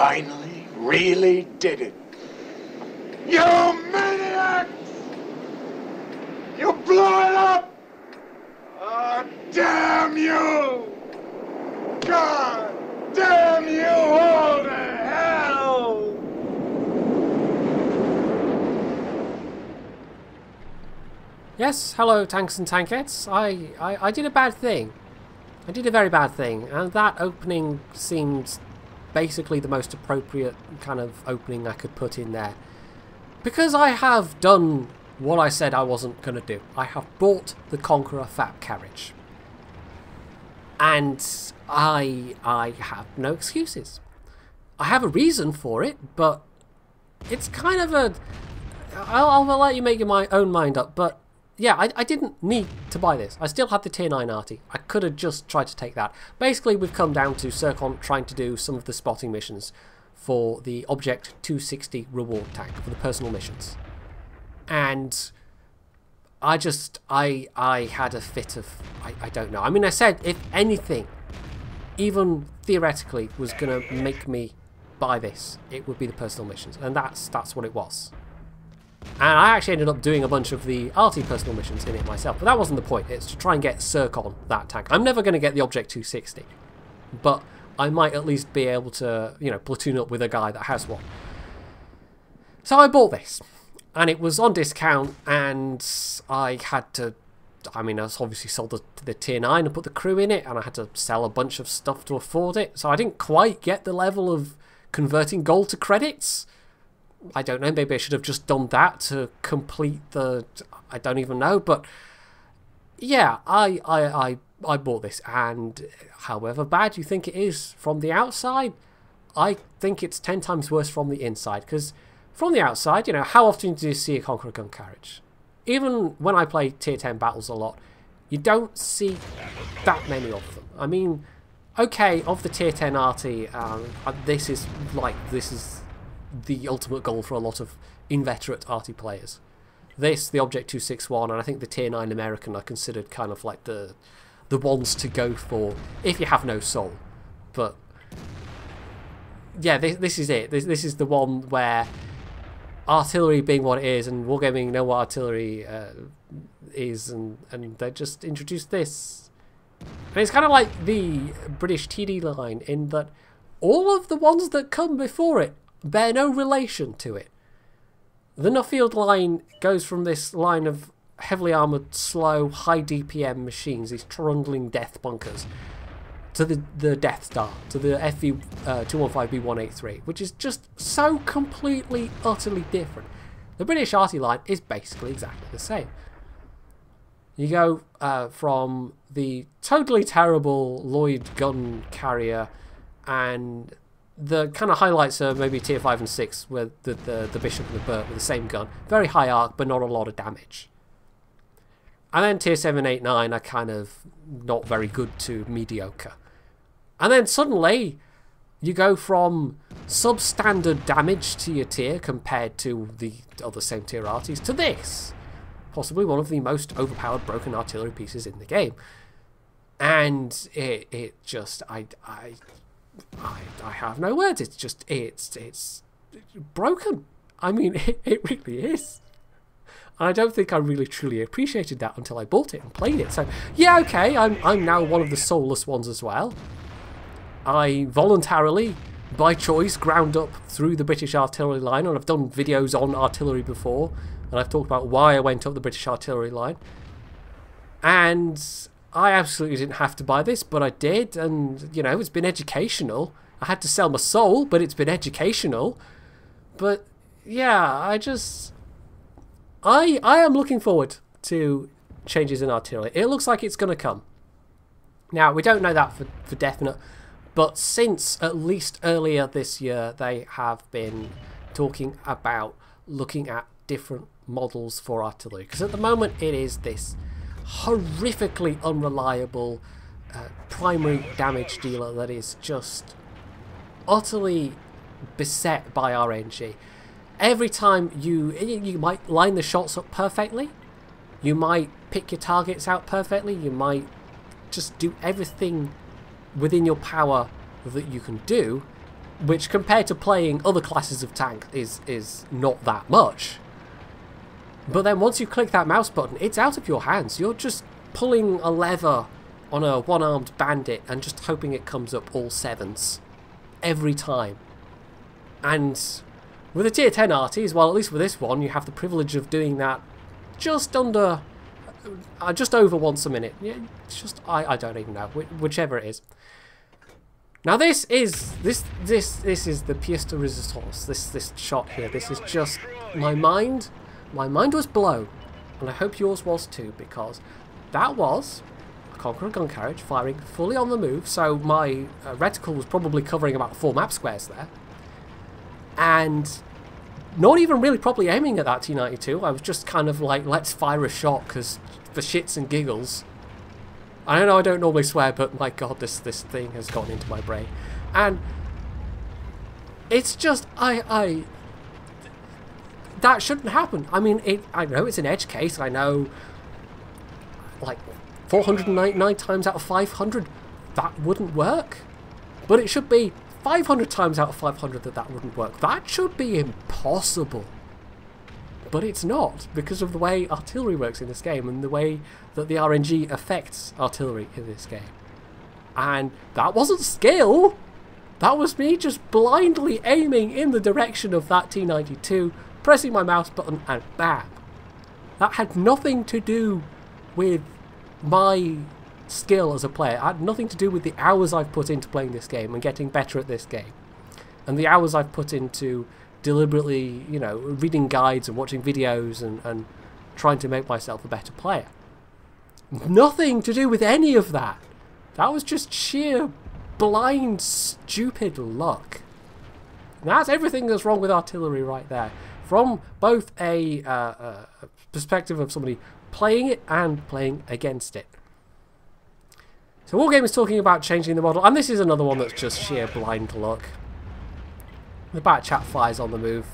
finally really did it. You maniacs! You blew it up! Oh, damn you! God damn you all to hell! Yes, hello tanks and tankettes. I did a bad thing. I did a very bad thing, and that opening seemed basically the most appropriate kind of opening I could put in there. Because I have done what I said I wasn't going to do. I have bought the Conqueror Fat Carriage. And I have no excuses. I have a reason for it, but it's kind of a... I'll let you make your own mind up, but yeah, I didn't need to buy this. I still had the tier 9 arty. I could have just tried to take that. Basically, we've come down to Seafalcon trying to do some of the spotting missions for the Object 260 reward tank, for the personal missions. And I had a fit of... I don't know. I mean, I said, if anything, even theoretically, was going to make me buy this, it would be the personal missions. And that's what it was. And I actually ended up doing a bunch of the arty personal missions in it myself. But that wasn't the point. It's to try and get Seafalcon, that tank. I'm never going to get the Object 260. But I might at least be able to, you know, platoon up with a guy that has one. So I bought this. And it was on discount. And I had to... I mean, I obviously sold the tier 9 and put the crew in it. And I had to sell a bunch of stuff to afford it. So I didn't quite get the level of converting gold to credits. I don't know, maybe I should have just done that to complete the... I don't even know, but yeah, I bought this, and however bad you think it is from the outside, I think it's 10 times worse from the inside, because from the outside, you know, how often do you see a Conqueror gun carriage? Even when I play tier 10 battles a lot, you don't see that many of them. I mean, okay, of the tier 10 arty, this is the ultimate goal for a lot of inveterate arty players. This, the Object 261, and I think the tier 9 American are considered kind of like the ones to go for if you have no soul. But yeah, this is it. This is the one where artillery being what it is, and wargaming know what artillery is, and they just introduced this. And it's kind of like the British TD line in that all of the ones that come before it bear no relation to it. The Nuffield line goes from this line of heavily armoured, slow, high DPM machines, these trundling death bunkers, to the Death Star, to the FV 215B183, which is just so completely, utterly different. The British arty line is basically exactly the same. You go from the totally terrible Lloyd gun carrier, and the kind of highlights are maybe tier 5 and 6, where the Bishop and the Burt with the same gun. Very high arc, but not a lot of damage. And then tier 7, 8, 9 are kind of not very good to mediocre. And then suddenly, you go from substandard damage to your tier compared to the other same tier arties to this. Possibly one of the most overpowered broken artillery pieces in the game. And it just... I have no words. It's just, it's broken. I mean, it really is. And I don't think I really truly appreciated that until I bought it and played it. So, yeah, okay, I'm now one of the soulless ones as well. I voluntarily, by choice, ground up through the British artillery line, and I've done videos on artillery before, and I've talked about why I went up the British artillery line. And I absolutely didn't have to buy this, but I did, and, you know, it's been educational. I had to sell my soul, but it's been educational. But, yeah, I am looking forward to changes in artillery. It looks like it's going to come. Now, we don't know that for definite, but since at least earlier this year, they have been talking about looking at different models for artillery. Because at the moment, it is this horrifically unreliable primary damage dealer that is just utterly beset by RNG. Every time you might line the shots up perfectly, you might pick your targets out perfectly, you might just do everything within your power that you can do, which compared to playing other classes of tank is not that much. But then once you click that mouse button, it's out of your hands. You're just pulling a lever on a one-armed bandit and just hoping it comes up all 7s every time. And with the tier 10 arties, well, at least with this one, you have the privilege of doing that just under, just over once a minute. Yeah, just I don't even know, whichever it is. Now this is the pièce de résistance. This shot here. This is just my mind. My mind was blown, and I hope yours was too, because that was a Conqueror gun carriage firing fully on the move. So my reticle was probably covering about 4 map squares there, and not even really properly aiming at that T-92. I was just kind of like, let's fire a shot, because for shits and giggles. I know I don't normally swear, but my god, this thing has gotten into my brain. And it's just, that shouldn't happen. I mean, I know it's an edge case, I know, like, 499 times out of 500, that wouldn't work. But it should be 500 times out of 500 that wouldn't work. That should be impossible. But it's not, because of the way artillery works in this game and the way that the RNG affects artillery in this game. And that wasn't skill. That was me just blindly aiming in the direction of that T-92, pressing my mouse button, and bam. That had nothing to do with my skill as a player. It had nothing to do with the hours I've put into playing this game and getting better at this game. And the hours I've put into deliberately, you know, reading guides and watching videos and trying to make myself a better player. Nothing to do with any of that. That was just sheer blind, stupid luck. And that's everything that's wrong with artillery right there. From both a perspective of somebody playing it and playing against it. So Wargame is talking about changing the model, and this is another one that's just sheer blind luck. The bat chat flies on the move,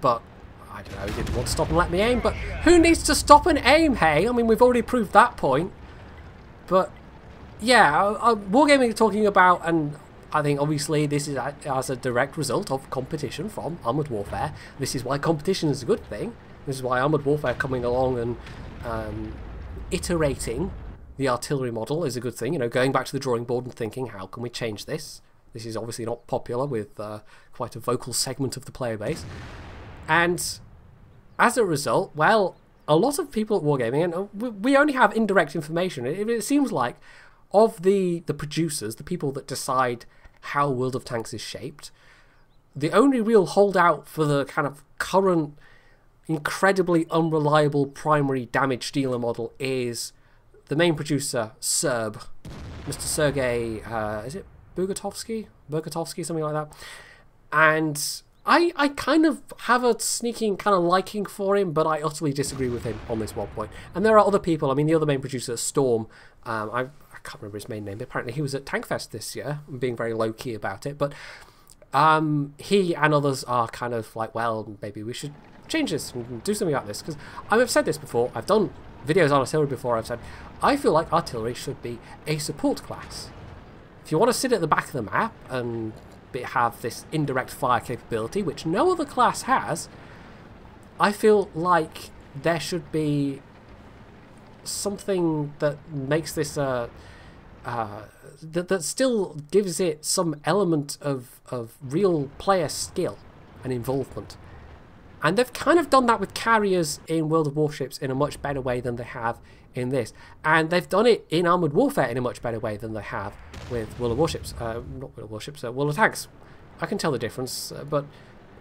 but I don't know, he didn't want to stop and let me aim, but who needs to stop and aim, hey? I mean, we've already proved that point. But yeah, Wargaming is talking about, and I think obviously this is as a direct result of competition from Armoured Warfare. This is why competition is a good thing. This is why Armoured Warfare coming along and iterating the artillery model is a good thing. You know, going back to the drawing board and thinking, how can we change this? This is obviously not popular with quite a vocal segment of the player base. And as a result, well, a lot of people at Wargaming, and we only have indirect information, it seems like, of the producers, the people that decide how World of Tanks is shaped, the only real holdout for the kind of current, incredibly unreliable primary damage dealer model is the main producer, Serb, Mr. Sergei, is it Bogatovsky, something like that. And I kind of have a sneaking kind of liking for him, but I utterly disagree with him on this one point. And there are other people. I mean, the other main producer, Storm, I can't remember his main name, but apparently he was at Tankfest this year, being very low-key about it. But he and others are kind of like, well, maybe we should change this and do something about this. Because I've said this before, I've done videos on artillery before, I've said, I feel like artillery should be a support class. If you want to sit at the back of the map and have this indirect fire capability, which no other class has, I feel like there should be something that makes this that still gives it some element of real player skill and involvement. And they've kind of done that with carriers in World of Warships in a much better way than they have in this. And they've done it in Armoured Warfare in a much better way than they have with World of Warships. Not World of Warships, World of Tanks. I can tell the difference, but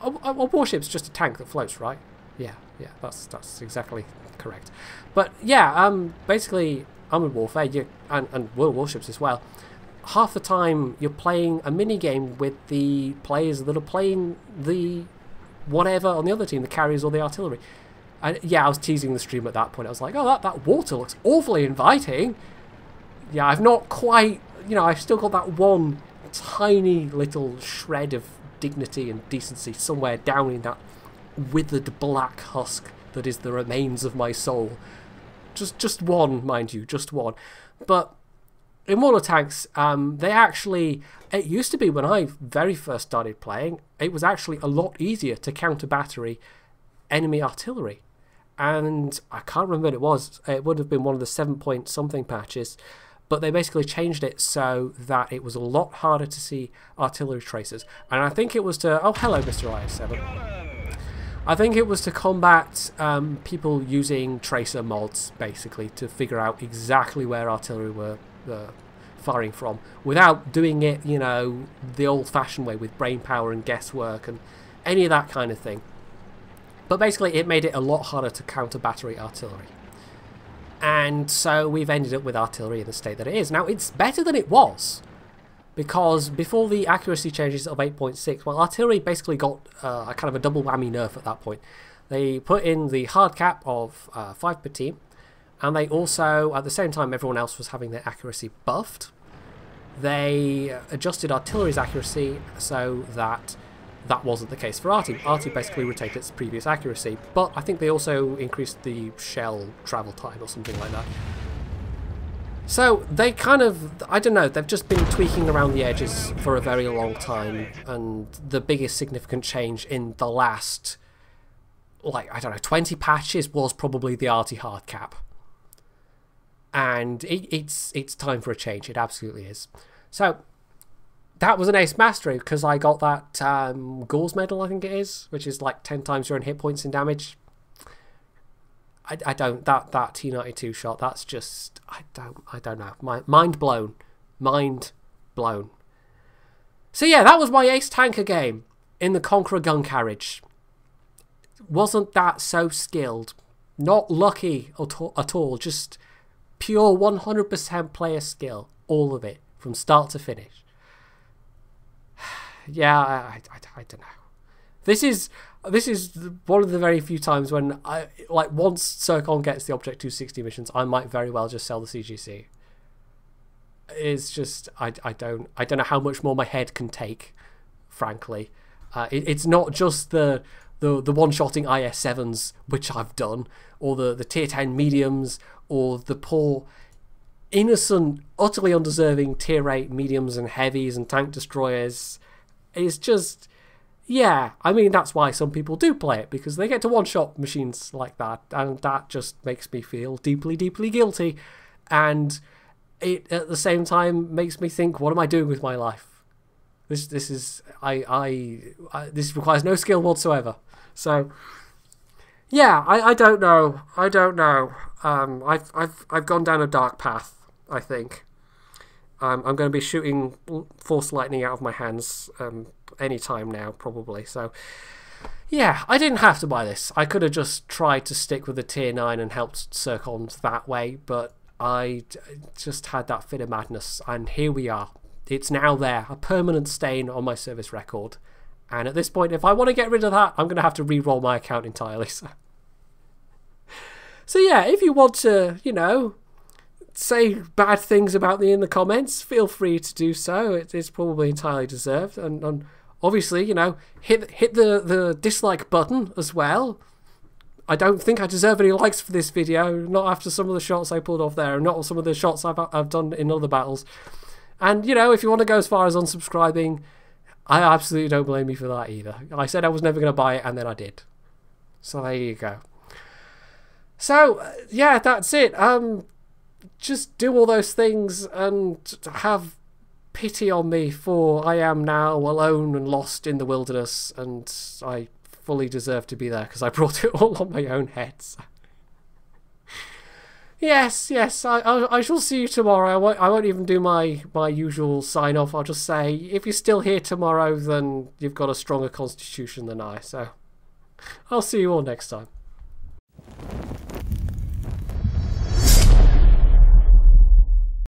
a warship's just a tank that floats, right? Yeah, that's exactly correct. But yeah, basically Armoured Warfare and World of Warships as well, half the time you're playing a mini-game with the players that are playing the whatever on the other team, the carriers or the artillery. And yeah, I was teasing the stream at that point. I was like, oh, that water looks awfully inviting. Yeah, I've not quite, you know, I've still got that one tiny little shred of dignity and decency somewhere down in that withered black husk that is the remains of my soul. Just one, mind you, just one. But in War of Tanks, they actually... It used to be when I very first started playing, it was actually a lot easier to counter-battery enemy artillery. And I can't remember what it was. It would have been one of the 7-point-something patches. But they basically changed it so that it was a lot harder to see artillery tracers. And I think it was to... Oh, hello, Mr. IS-7. I think it was to combat people using tracer mods, basically, to figure out exactly where artillery were firing from, without doing it, you know, the old-fashioned way with brain power and guesswork and any of that kind of thing. But basically, it made it a lot harder to counter battery artillery. And so we've ended up with artillery in the state that it is. Now, it's better than it was, because before the accuracy changes of 8.6, well, artillery basically got a kind of a double whammy nerf at that point. They put in the hard cap of 5 per team, and they also, at the same time everyone else was having their accuracy buffed, they adjusted artillery's accuracy so that that wasn't the case for Arty. Arty basically retained its previous accuracy, but I think they also increased the shell travel time or something like that. So they kind of, I don't know, they've just been tweaking around the edges for a very long time, and the biggest significant change in the last, like, I don't know, 20 patches was probably the Arty hard cap. And it's time for a change, it absolutely is. So that was an ace mastery, because I got that Gauls medal, I think it is, which is like 10 times your own hit points in damage. I don't, that T92 shot, that's just, I don't know, mind blown. So yeah, that was my ace tanker game in the Conqueror gun carriage. Wasn't that so skilled? Not lucky at all, just pure 100% player skill, all of it, from start to finish. Yeah, I don't know. This is one of the very few times when once Seafalcon gets the Object 260 missions, I might very well just sell the CGC. It's just I don't know how much more my head can take, frankly. It's not just the one-shotting IS-7s, which I've done, or the tier 10 mediums, or the poor, innocent, utterly undeserving tier 8 mediums and heavies and tank destroyers. It's just, yeah, I mean, that's why some people do play it, because they get to one-shot machines like that, and that just makes me feel deeply, deeply guilty, and it, at the same time, makes me think, what am I doing with my life? This requires no skill whatsoever. So, yeah, I don't know. I've gone down a dark path, I think. I'm going to be shooting force lightning out of my hands any time now, probably. So, yeah, I didn't have to buy this. I could have just tried to stick with the tier 9 and helped Seafalcon that way, but I just had that fit of madness, and here we are. It's now there, a permanent stain on my service record. And at this point, if I want to get rid of that, I'm going to have to re-roll my account entirely. So yeah, if you want to, you know, say bad things about me in the comments, feel free to do so. It's probably entirely deserved. And obviously, you know, hit the dislike button as well. I don't think I deserve any likes for this video, not after some of the shots I pulled off there, and not some of the shots I've done in other battles. And, you know, if you want to go as far as unsubscribing, I absolutely don't blame you for that either. I said I was never going to buy it, and then I did. So there you go. So, yeah, that's it. Just do all those things and have pity on me, for I am now alone and lost in the wilderness, and I fully deserve to be there because I brought it all on my own head. So. Yes, I shall see you tomorrow. I won't even do my usual sign-off. I'll just say, if you're still here tomorrow, then you've got a stronger constitution than I. So, I'll see you all next time.